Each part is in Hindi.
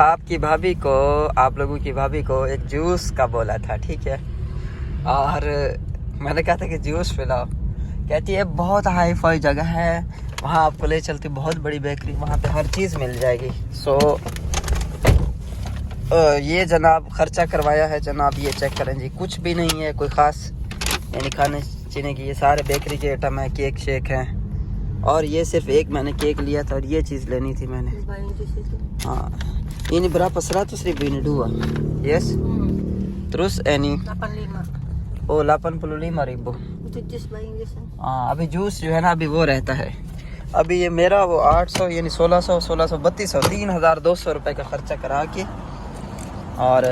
आपकी भाभी को, आप लोगों की भाभी को एक जूस का बोला था, ठीक है, और मैंने कहा था कि जूस पिलाओ। कहती है बहुत हाई फाई जगह है, वहाँ आपको ले चलती, बहुत बड़ी बेकरी, वहाँ पे हर चीज़ मिल जाएगी। सो ये जनाब खर्चा करवाया है जनाब, ये चेक करें जी, कुछ भी नहीं है कोई ख़ास, यानी खाने पीने की, ये सारे बेकरी के आइटम है, केक शेक हैं। और ये सिर्फ एक मैंने केक लिया था और ये चीज़ लेनी थी मैंने। हाँ, ini berapa 100.000 ini dua? Yes. Terus ini? 85. Oh 85.000. हाँ, अभी जूस जो है ना, अभी वो रहता है, अभी ये मेरा वो 800 यानी 1600 3200 3200 रुपये का खर्चा करा के, और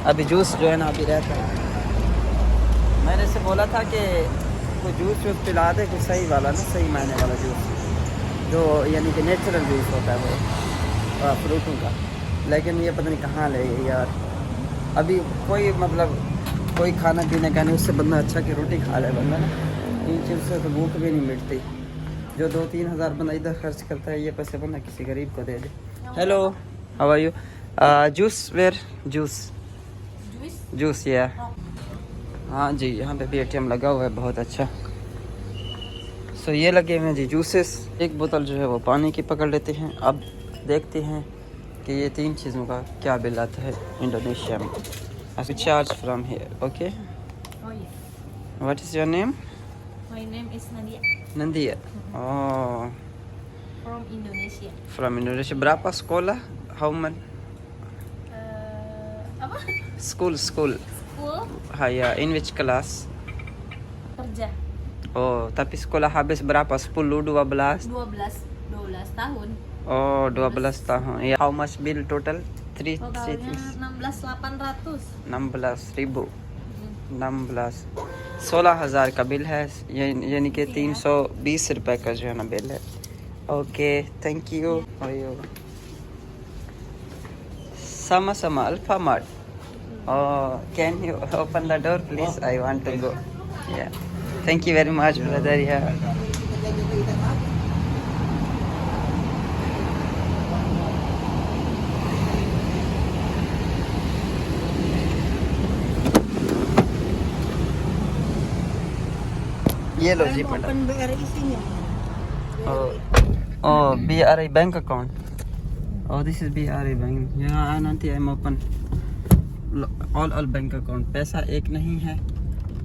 अभी जूस जो है ना अभी रहता है। मैंने इसे बोला था कि कोई जूस पिला दे, कोई सही वाला ना, सही मायने वाला जूस, जो यानी कि नेचुरल जूस होता है वो फ्रूटों का। लेकिन ये पता नहीं कहाँ ले गई यार। अभी कोई मतलब कोई खाना पीने का नहीं, उससे बंदा अच्छा की रोटी खा ले बंदा ना, इन चीज़ से तो भूख भी नहीं मिटती। जो 2-3 हज़ार बंदा इधर खर्च करता है, ये पैसे बंदा किसी गरीब को दे दे। Hello, how are you? Juice where? Juice या हाँ जी, यहाँ पे भी एटीएम लगा हुआ है, बहुत अच्छा। सो ये लगे हुए हैं जी जूसेस। एक बोतल जो है वो पानी की पकड़ लेते हैं। अब देखते हैं कि ये 3 चीज़ों का क्या बिल आता है इंडोनेशिया में। आई charge from here, okay? What is your name? My name is Nadia. Nandia. Oh, From Indonesia. from Indonesia. Berapa sekolah? How many? Apa? School. School Ya, in which class? kerja. Oh, tapi sekolah habis berapa? 10, 12? 12 tahun. Oh, 12 tahun. Ya, how much bill total? 3 Totalnya 16.800. 16,000. 16 16,000 का बिल है, यानी कि 320 रुपए का जो है ना बिल है। Okay, thank you. Sama-sama Alfamart. Oh, can you open the door please? I want to go. Yeah. Thank you very much, brother. Yeah. ये लो जी madam. Oh, BRI bank account. Oh, this is BRI bank. Yeah, nanti I'm open all bank account. पैसा एक नहीं है,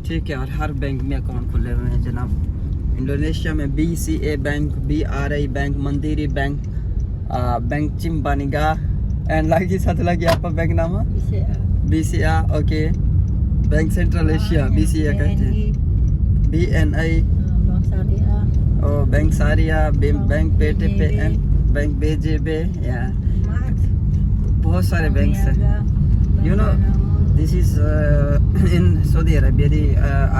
ठीक है, और हर बैंक में अकाउंट खुले हुए हैं जनाब। इंडोनेशिया में BCA bank, BRI bank, Mandiri bank, bank चिम्पानिगा and lagi satu lagi apa bank nama? BCA. Okay, bank central Asia BCA कहते हैं। BNI, बैंक सारिया, बैंक PTPN, बैंक BJB, या बहुत सारे बैंक हैं। You know, this is in Saudi Arabia di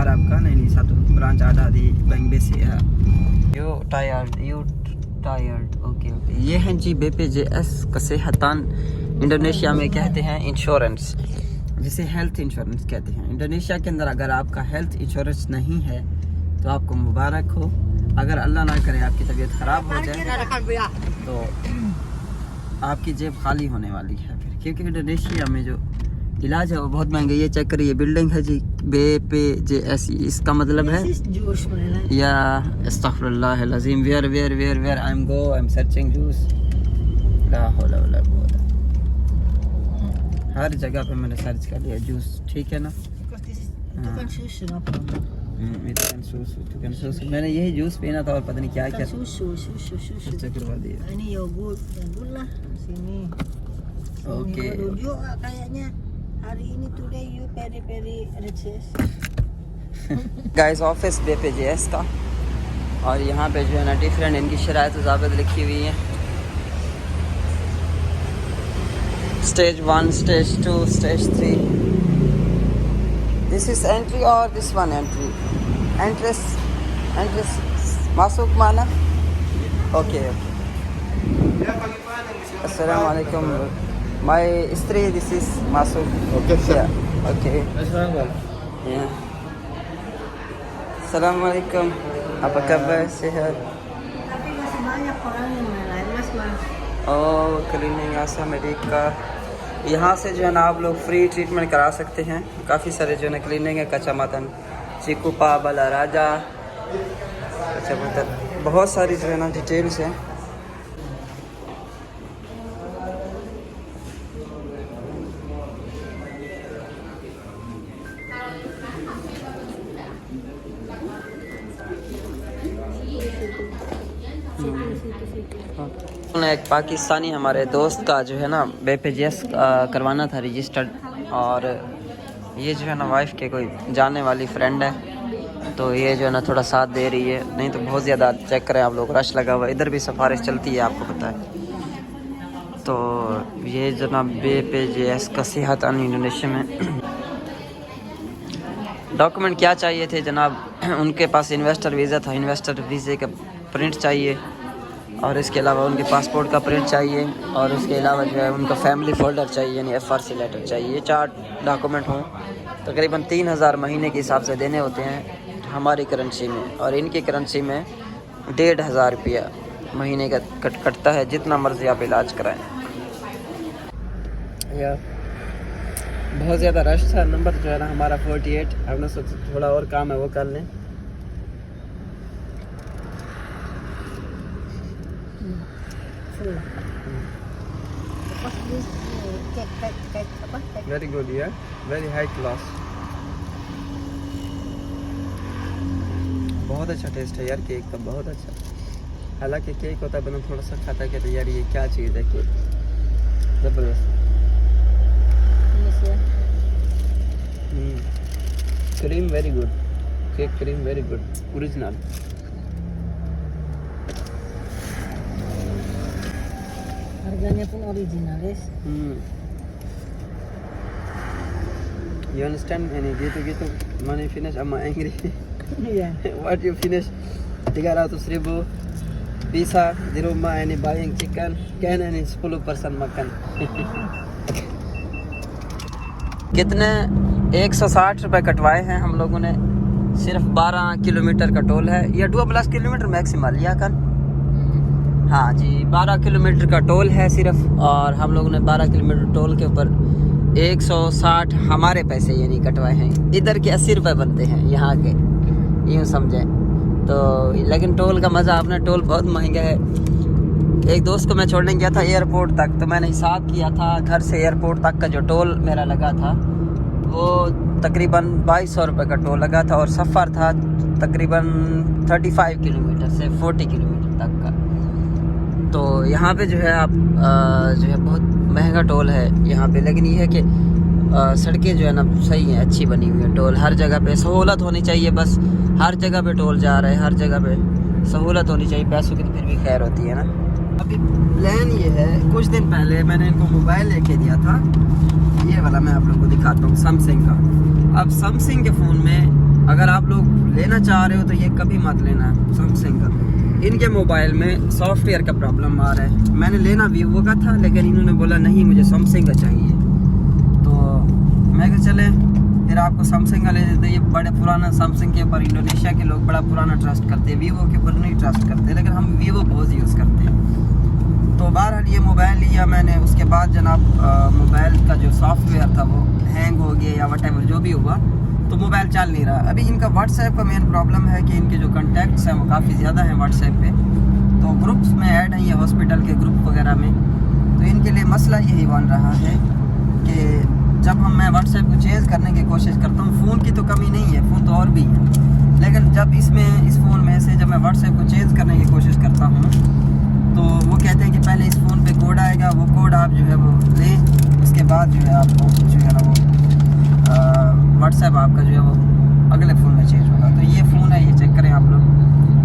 Arab kan, ini satu branch ada di Bank BCA. You tired? Okay. ये हैं जी BPJS kesehatan, इंडोनेशिया में कहते हैं इंश्योरेंस, जिसे हेल्थ इंश्योरेंस कहते हैं। इंडोनेशिया के अंदर अगर आपका हेल्थ इंश्योरेंस नहीं है तो आपको मुबारक हो। अगर अल्लाह ना करे आपकी तबीयत ख़राब हो जाए तो आपकी जेब खाली होने वाली है फिर, क्योंकि इंडोनेशिया में जो इलाज है वो बहुत महंगा। ये चेक करिए, बिल्डिंग है जी BPJS, इसका मतलब है या अस्तगफिरुल्लाह अज़ीम। Where I am searching juice, ला हौला वला कुव्वता। हर जगह पे मैंने सर्च कर लिया जूस, ठीक है ना? itu kan susu। मैंने यही जूस पीना था और पता नहीं क्या क्या खर्चा करवा दिया। Ini yogurt lah sini. Okay, Kayaknya hari ini today you peri riches. Guys office BPJS का, और यहाँ पे जो है ना डिफरेंट इनकी शराइत ज़ाबित लिखी हुई है। Stage 1, stage 2, stage 3। This is entry or this one entry? Entrance masuk mana? Okay. Assalamualaikum. My istri, this is masuk. Okay, sir. Yeah. Okay. Yeah. Assalamualaikum. Apa kabar? Sehat? Tapi masih banyak orang yang lain mas. और क्लीनिंग आसा मेडिका, यहाँ से जो है ना आप लोग फ्री ट्रीटमेंट करा सकते हैं। काफ़ी सारे जो है ना क्लीनिंग है, कच्चा मतन चिकुपा बला राजा, कच्चा मतन, बहुत सारी जो है ना डिटेल्स हैं। एक पाकिस्तानी हमारे दोस्त का जो है ना BPJS करवाना था रजिस्टर्ड, और ये जो है ना वाइफ के कोई जानने वाली फ्रेंड है, तो ये जो है ना थोड़ा साथ दे रही है। नहीं तो बहुत ज़्यादा चेक करें आप लोग, रश लगा हुआ है, इधर भी सिफारिश चलती है आपको पता है। तो ये जनाब BPJS का सेहत इंडोनेशिया में डॉक्यूमेंट क्या चाहिए थे जनाब, उनके पास इन्वेस्टर वीज़ा था, इन्वेस्टर वीज़े का प्रिंट चाहिए, और इसके अलावा उनके पासपोर्ट का प्रिंट चाहिए, और उसके अलावा जो है उनका फैमिली फोल्डर चाहिए, यानी FRC लेटर चाहिए। ये 4 डॉक्यूमेंट हों, तकरीबन 3000 महीने के हिसाब से देने होते हैं हमारी करेंसी में, और इनकी करेंसी में 1500 रुपया महीने का कटता है, जितना मर्ज़ी आप इलाज कराएं। यार बहुत ज़्यादा रश था, नंबर जो है ना हमारा 48, हमने सोचा थोड़ा और काम है वो कर लें। वेरी गुड यार, वेरी हाई क्लास, बहुत अच्छा टेस्ट है यार केक का, बहुत अच्छा। हालांकि केक होता है बना थोड़ा सा खाता कहते यार ये क्या चीज़ है, केक ज़बरदस्त। Cream very good, cake cream very good, original. Harganya pun original, guys. You understand? Ini gitu money finish, I'm angry. Iya. What you finish? 300.000 bisa di rumah ini buying chicken, can ini 10% makan. कितने 160 रुपये कटवाए हैं हम लोगों ने, सिर्फ 12 किलोमीटर का टोल है, या 12 किलोमीटर मैक्सिमल या कन, हाँ जी 12 किलोमीटर का टोल है सिर्फ, और हम लोगों ने 12 किलोमीटर टोल के ऊपर 160 हमारे पैसे यानी कटवाए हैं। इधर के 80 रुपये बनते हैं यहाँ के, यूँ समझें तो। लेकिन टोल का मज़ा अपना, टोल बहुत महंगा है। एक दोस्त को मैं छोड़ने गया था एयरपोर्ट तक, तो मैंने हिसाब किया था घर से एयरपोर्ट तक का जो टोल मेरा लगा था वो तकरीबन 2200 रुपये का टोल लगा था, और सफ़र था तकरीबन 35 किलोमीटर से 40 किलोमीटर तक का। तो यहाँ पे जो है आप जो है बहुत महंगा टोल है यहाँ पे, लेकिन ये है कि सड़कें जो है ना सही हैं, अच्छी बनी हुई है। टोल हर जगह पे सहूलत होनी चाहिए, बस हर जगह पे टोल जा रहा है, हर जगह पे सहूलत होनी चाहिए, पैसों की तो फिर भी खैर होती है ना। अभी प्लान ये है, कुछ दिन पहले मैंने इनको मोबाइल लेके दिया था, ये वाला मैं आप लोगों को दिखाता हूँ सैमसंग का। अब सैमसंग के फ़ोन में अगर आप लोग लेना चाह रहे हो तो ये कभी मत लेना सैमसंग का, इनके मोबाइल में सॉफ्टवेयर का प्रॉब्लम आ रहा है। मैंने लेना वीवो का था, लेकिन इन्होंने बोला नहीं मुझे सैमसंग का चाहिए, तो मैं कहा चले फिर आपको सैमसंग का ले देते। ये बड़े पुराना सैमसंग के ऊपर इंडोनेशिया के लोग बड़ा पुराना ट्रस्ट करते हैं, वीवो के ऊपर नहीं ट्रस्ट करते, लेकिन हम वीवो बहुत यूज़ करते हैं। तो बहरहाल ये मोबाइल लिया मैंने, उसके बाद जनाब मोबाइल का जो सॉफ्टवेयर था वो हैंग हो गया या वट एवर जो भी हुआ, तो मोबाइल चल नहीं रहा। अभी इनका व्हाट्सएप का मेन प्रॉब्लम है कि इनके जो कॉन्टैक्ट्स हैं वो काफ़ी ज़्यादा हैं व्हाट्सएप पे, तो ग्रुप्स में ऐड हैं ये हॉस्पिटल के ग्रुप वगैरह में। तो इनके लिए मसला यही बन रहा है कि जब मैं व्हाट्सएप को चेंज करने की कोशिश करता हूँ, फ़ोन की तो कमी नहीं है, फ़ोन तो और भी है, लेकिन जब इस फ़ोन में से जब मैं व्हाट्सएप को चेंज करने की कोशिश करता हूँ तो वो कहते हैं कि पहले इस फ़ोन पे कोड आएगा, वो कोड आप जो है वो लें, उसके बाद जो है आपको जो है ना वो व्हाट्सएप आपका जो है वो अगले फ़ोन में चेंज होगा। तो ये फ़ोन है, ये चेक करें आप लोग,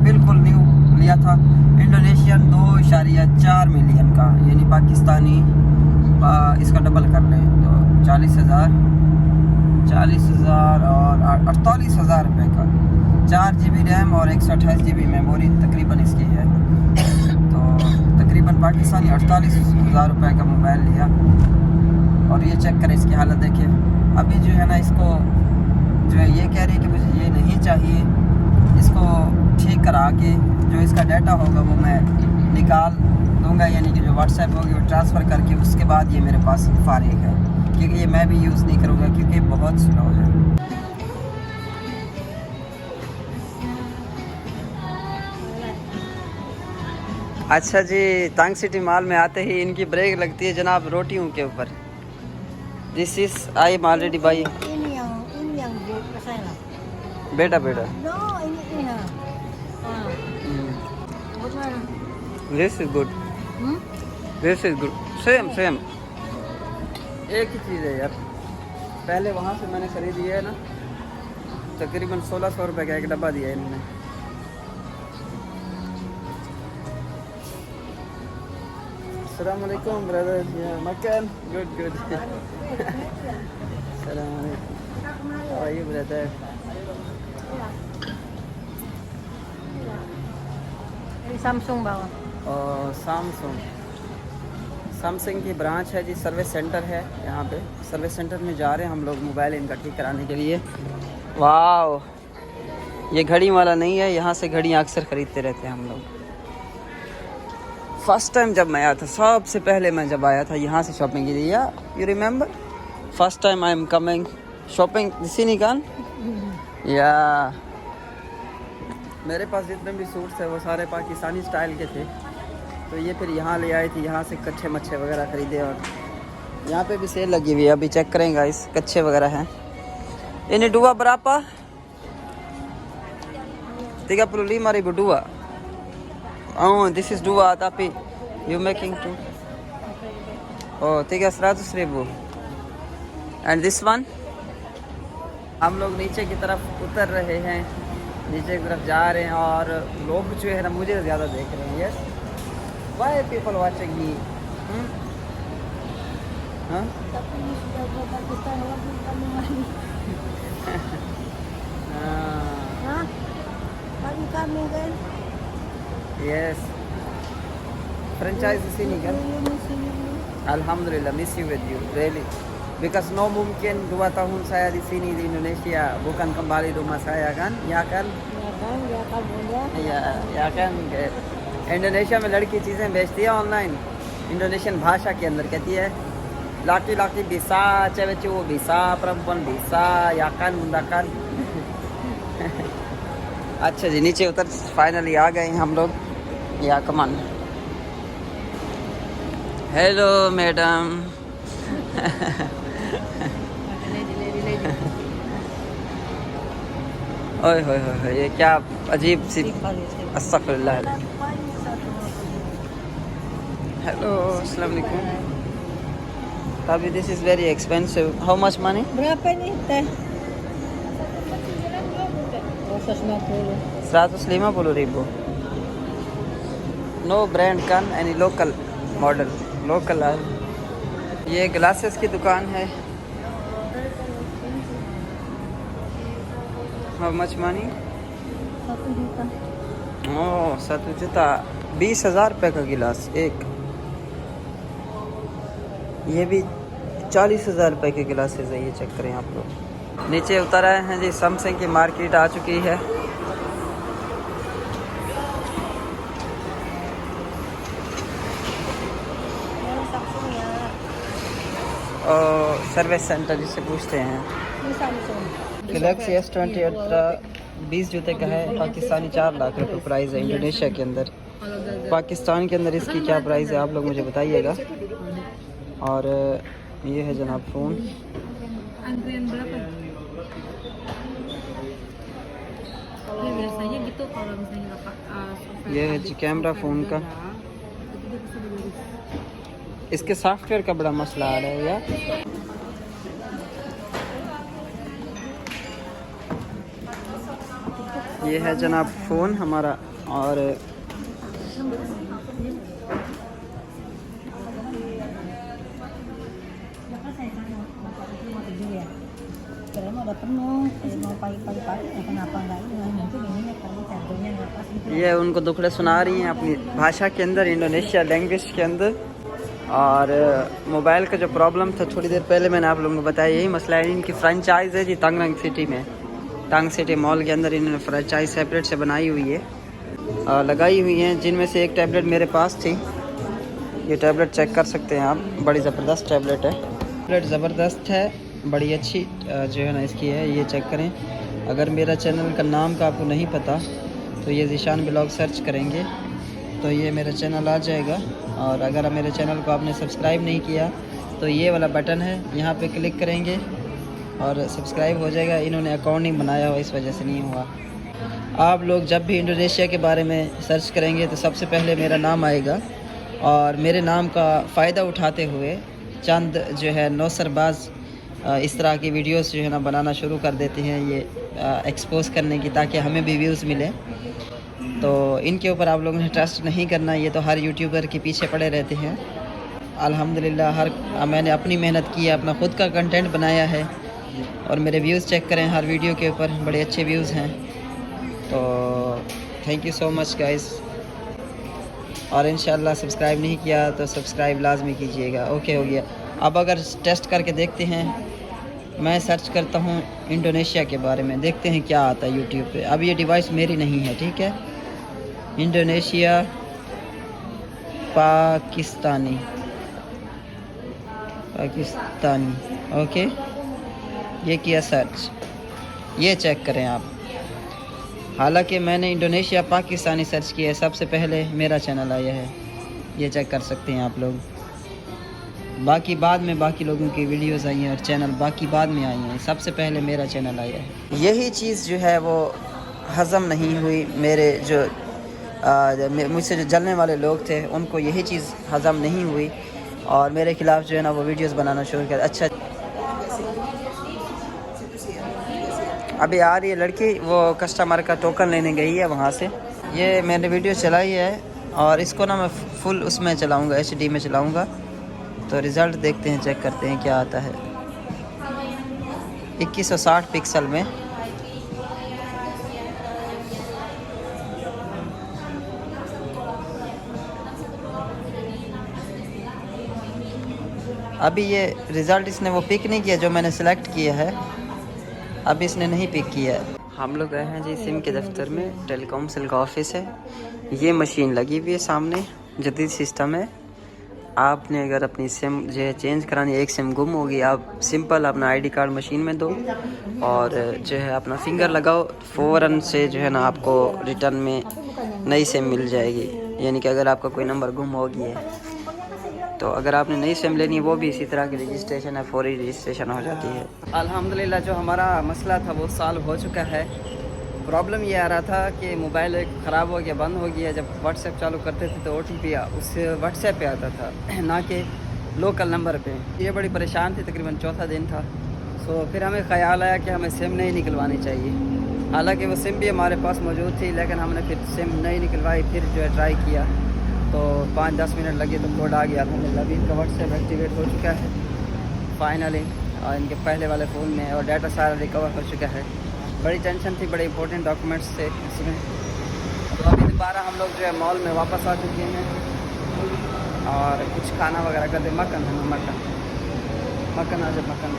बिल्कुल न्यू लिया था, इंडोनेशियन 2.4 मिलियन का, यानी पाकिस्तानी इसका डबल कर लें तो 40,000 और 48,000 रुपये का, 4 GB रैम और 128 GB मेमोरी तकरीबन इसकी है। तो तकरीबन पाकिस्तानी 48,000 रुपये का मोबाइल लिया, और ये चेक करें इसकी हालत देखिए। अभी जो है ना इसको जो है ये कह रही है कि मुझे ये नहीं चाहिए, इसको ठीक करा के जो इसका डाटा होगा वो मैं निकाल दूंगा, यानी कि जो व्हाट्सएप होगी वो ट्रांसफ़र करके उसके बाद ये मेरे पास फारिग है, क्योंकि ये मैं भी यूज़ नहीं करूँगा क्योंकि बहुत स्लो है। अच्छा जी, तांग सिटी मॉल में आते ही इनकी ब्रेक लगती है जनाब रोटियों के ऊपर। This is I am already by. Ini yang buat saya. बेटा बेटा No, ini ya. Ah, buat mana? This is good, this is good, same same एक ही चीज़ है यार। पहले वहाँ से मैंने खरीदी है ना, तकरीबन 1600 रुपये का एक डब्बा दिया है इन्होंने। अस्सलाम वालेकुम ब्रदर, मकान गुड गुड। अस्सलाम वालेकुम, how are you brother? Ini Samsung bawa. और सैमसंग की ब्रांच है जी, सर्विस सेंटर है यहाँ पे। सर्विस सेंटर में जा रहे हैं हम लोग मोबाइल इनका ठीक कराने के लिए। वाह, ये घड़ी वाला नहीं है, यहाँ से घड़ियाँ अक्सर ख़रीदते रहते हैं हम लोग। फर्स्ट टाइम जब मैं आया था, सबसे पहले मैं जब आया था यहाँ से शॉपिंग के लिए, you remember first time I am coming shopping दिसी निकान या। मेरे पास जितने भी सूट्स हैं वो सारे पाकिस्तानी स्टाइल के थे, तो ये फिर यहाँ ले आई थी, यहाँ से कच्छे मच्छे वगैरह ख़रीदे। और यहाँ पे भी सेल लगी हुई है, अभी चेक करेंगे इस कच्छे वगैरह हैं। इन्हें डुआ बरापा 35.000 Oh, this is dua tapi you making too. Oh, 300,000. And this one? हम लोग नीचे की तरफ उतर रहे हैं, नीचे की तरफ जा रहे हैं और लोग जो है ना मुझे ज़्यादा देख रहे हैं। Yes, why people watching me? हाँ? Tapi ini sudah buat Pakistan lagi kamu lagi. Hah? Lagi kami kan? Yes. Franchise sini kan? Alhamdulillah, miss you with you really. Because no mungkin 2 tahun saya di sini di Indonesia bukan kembali rumah saya kan? Ya kan? Ya kan, ya kamu ya. या kan इंडोनेशिया में लड़की चीज़ें बेचती है ऑनलाइन, इंडोनेशियन भाषा के अंदर कहती है लाकी लाकी bisa cewek cowok bisa perempuan bisa ya kan bunda kan। अच्छा जी, नीचे उतर फाइनली आ गए हम लोग। या कमान, हेलो मैडम। ओए होए होए, ये क्या अजीब सी, अस्तगफिरुल्लाह। हेलो, अस्सलाम वालेकुम। Tapi this is very expensive. How much money? Berapa nih teh? 150,000. No brand kan, any local model, local है। ये ग्लासेस की दुकान है। How much money? 1 juta. ओह 7 जुता, 20,000 रुपये का गिलास एक। ये भी 40,000 रुपये के गिलासेस है, ये चेक करें आप लोग। नीचे उतर आए हैं जी, सैमसंग की मार्केट आ चुकी है। Samsung ya. और सर्विस सेंटर जिससे पूछते हैं। Ini Samsung. Galaxy S20 ultra 20 जूते का है, पाकिस्तानी 4 लाख रुपये प्राइस है इंडोनेशिया के अंदर। पाकिस्तान के अंदर इसकी क्या प्राइस है आप लोग मुझे बताइएगा। और ये है जनाब phone. Antrian berapa? Ya biasanya gitu kalau misalnya ये है जी कैमरा फ़ोन का। इसके सॉफ्टवेयर का बड़ा मसला आ रहा है यार। ये है जनाब फ़ोन हमारा। और Kirain udah penuh, mau pagi-pagi kenapa enggak ini? Mungkin ininya kali chargernya enggak pas gitu. ये उनको दुखड़े सुना रही हैं अपनी भाषा के अंदर, इंडोनेशिया लैंग्वेज के अंदर। और मोबाइल का जो प्रॉब्लम था थोड़ी देर पहले मैंने आप लोगों को बताया, यही मसला है। इनकी फ्रेंचाइज है जी तांग सिटी में, तांग सिटी मॉल के अंदर इन्होंने फ्रेंचाइज सेपरेट से बनाई हुई है। लगाई हुई हैं, जिनमें से एक टैबलेट मेरे पास थी। ये टैबलेट चेक कर सकते हैं आप, बड़ी ज़बरदस्त टैबलेट है। टैबलेट ज़बरदस्त है, बड़ी अच्छी जो है ना इसकी है, ये चेक करें। अगर मेरा चैनल का नाम का आपको नहीं पता तो ये ज़ीशान ब्लॉग सर्च करेंगे तो ये मेरा चैनल आ जाएगा। और अगर मेरे चैनल को आपने सब्सक्राइब नहीं किया तो ये वाला बटन है, यहाँ पे क्लिक करेंगे और सब्सक्राइब हो जाएगा। इन्होंने अकाउंट नहीं बनाया हुआ, इस वजह से नहीं हुआ। आप लोग जब भी इंडोनेशिया के बारे में सर्च करेंगे तो सबसे पहले मेरा नाम आएगा, और मेरे नाम का फ़ायदा उठाते हुए चंद जो है नौसरबाज इस तरह की वीडियोस जो है ना बनाना शुरू कर देते हैं, ये एक्सपोज करने की, ताकि हमें भी व्यूज़ मिले। तो इनके ऊपर आप लोगों ने ट्रस्ट नहीं करना, ये तो हर यूट्यूबर के पीछे पड़े रहते हैं। अल्हम्दुलिल्लाह मैंने अपनी मेहनत की है, अपना ख़ुद का कंटेंट बनाया है, और मेरे व्यूज़ चेक करें हर वीडियो के ऊपर बड़े अच्छे व्यूज़ हैं। तो thank you so much guys, और इंशाल्लाह सब्सक्राइब नहीं किया तो सब्सक्राइब लाजमी कीजिएगा। ओके हो गया। अब अगर टेस्ट करके देखते हैं, मैं सर्च करता हूँ इंडोनेशिया के बारे में, देखते हैं क्या आता है यूट्यूब पे। अब ये डिवाइस मेरी नहीं है, ठीक है। इंडोनेशिया पाकिस्तानी ओके, ये किया सर्च, ये चेक करें आप। हालांकि मैंने इंडोनेशिया पाकिस्तानी सर्च किया है, सबसे पहले मेरा चैनल आया है, ये चेक कर सकते हैं आप लोग। बाकी बाद में बाकी लोगों की वीडियोस आई हैं और चैनल बाकी बाद में आई हैं, सबसे पहले मेरा चैनल आया है। यही चीज़ जो है वो हज़म नहीं हुई, मेरे जो मुझसे जो जलने वाले लोग थे उनको यही चीज़ हज़म नहीं हुई, और मेरे ख़िलाफ़ जो है ना वो वीडियोस बनाना शुरू कर। अच्छा, अभी आ रही है लड़की, वो कस्टमर का टोकन लेने गई है वहाँ से। ये मैंने वीडियो चलाई है, और इसको ना मैं फुल उसमें चलाऊँगा, HD में चलाऊँगा। तो रिज़ल्ट देखते हैं, चेक करते हैं क्या आता है। 2160 पिक्सल में। अभी ये रिज़ल्ट इसने वो पिक नहीं किया जो मैंने सेलेक्ट किया है, अभी इसने नहीं पिक किया है। हम लोग गए हैं जी सिम के दफ्तर में, टेलीकॉम सेल का ऑफिस है। ये मशीन लगी हुई है सामने, जदीद सिस्टम है। आपने अगर अपनी सिम जो है चेंज करानी, एक सिम गुम होगी, आप सिंपल अपना ID कार्ड मशीन में दो और जो है अपना फिंगर लगाओ, फ़ौरन से जो है ना आपको रिटर्न में नई सिम मिल जाएगी। यानी कि अगर आपका कोई नंबर गुम हो गया है तो अगर आपने नई सिम लेनी है, वो भी इसी तरह की रजिस्ट्रेशन है, फौरी रजिस्ट्रेशन हो जाती है। अल्हम्दुलिल्लाह जो हमारा मसला था वो सॉल्व हो चुका है। प्रॉब्लम ये आ रहा था कि मोबाइल ख़राब हो गया, बंद हो गया। जब व्हाट्सएप चालू करते थे तो OTP उससे व्हाट्सएप पे आता था, ना कि लोकल नंबर पे। ये बड़ी परेशान थी, तकरीबन चौथा दिन था। सो फिर हमें ख़याल आया कि हमें सिम नहीं निकलवानी चाहिए। हालांकि वो सिम भी हमारे पास मौजूद थी, लेकिन हमने फिर सिम नहीं निकलवाई। फिर जो है ट्राई किया तो 5-10 मिनट लगे तो कोड आ गया। अल्हम्दुलिल्लाह अभी इनका व्हाट्सएप एक्टिवेट हो चुका है फाइनली, और इनके पहले वाले फ़ोन में, और डाटा सारा रिकवर हो चुका है। बड़ी टेंशन थी, बड़े इंपॉर्टेंट डॉक्यूमेंट्स थे इसमें। तो अभी दोबारा हम लोग जो है मॉल में वापस आ चुके हैं, और कुछ खाना वगैरह करते। मक्खन है, मक्खन आ जाए, मक्खन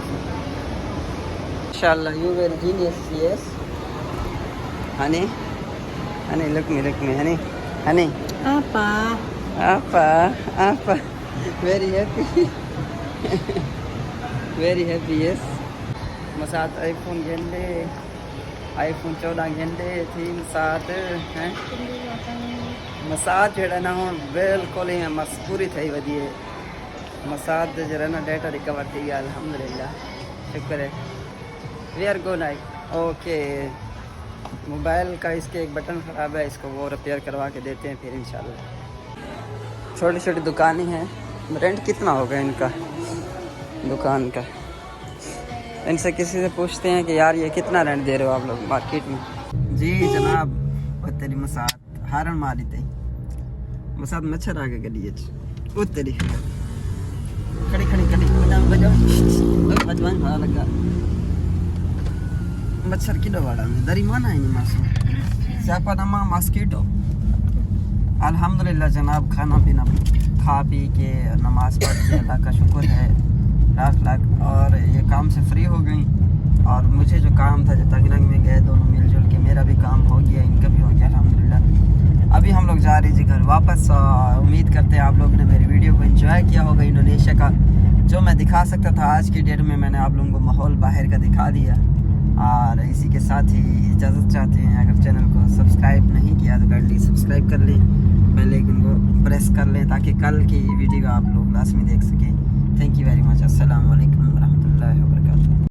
इंशाल्लाह। You very genius, yes Honey look me Honey apa very happy very happy yes। Masad iPhone घेंडे, iPhone 14 घेंडे थी मसाद हैं। मसाद जड़ा ना हुण बिल्कुल ही मस पूरी थी वधिए। मसाद जरा ना डाटा रिकवर थी गया अल्हम्दुलिल्लाह, शुक्र है। We are go night okay. Mobile का इसके एक बटन ख़राब है, इसको वो रिपेयर करवा के देते हैं फिर इंशाल्लाह। छोटी छोटी दुकानें हैं। रेंट कितना होगा इनका दुकान का? इनसे किसी से पूछते हैं कि यार ये कितना रेंट दे रहे हो आप लोग मार्केट में। जी जनाब, वो तेरी मसाद हारन मारी थी, मसाद मच्छर आ गए गली वो तेरी खड़ी बजाओ भाड़ा लगा मच्छर की डवाड़ा में दरी माना है नहीं मासूम सियापा नमा मस्कीटो। अल्हम्दुलिल्लाह जनाब, खाना पीना खा पी के नमाज पढ़ के अल्लाह का शुक्र है लाख। और ये काम से फ्री हो गई, और मुझे जो काम था जो तंगरंग में गए दोनों मिलजुल के, मेरा भी काम हो गया, इनका भी हो गया अल्हम्दुलिल्लाह। अभी हम लोग जा रहे हैं जी घर वापस। उम्मीद करते हैं आप लोग ने मेरी वीडियो को एंजॉय किया होगा। इंडोनेशिया का जो मैं दिखा सकता था आज की डेट में मैंने आप लोगों को माहौल बाहर का दिखा दिया। और इसी के साथ ही इजाज़त चाहते हैं। अगर चैनल को सब्सक्राइब नहीं किया तो काइंडली सब्सक्राइब कर लें, बेल आइकन को प्रेस कर लें ताकि कल की वीडियो आप लोग लास्ट में देख सकें। Thank you very much. अस्सलाम वालेकुम।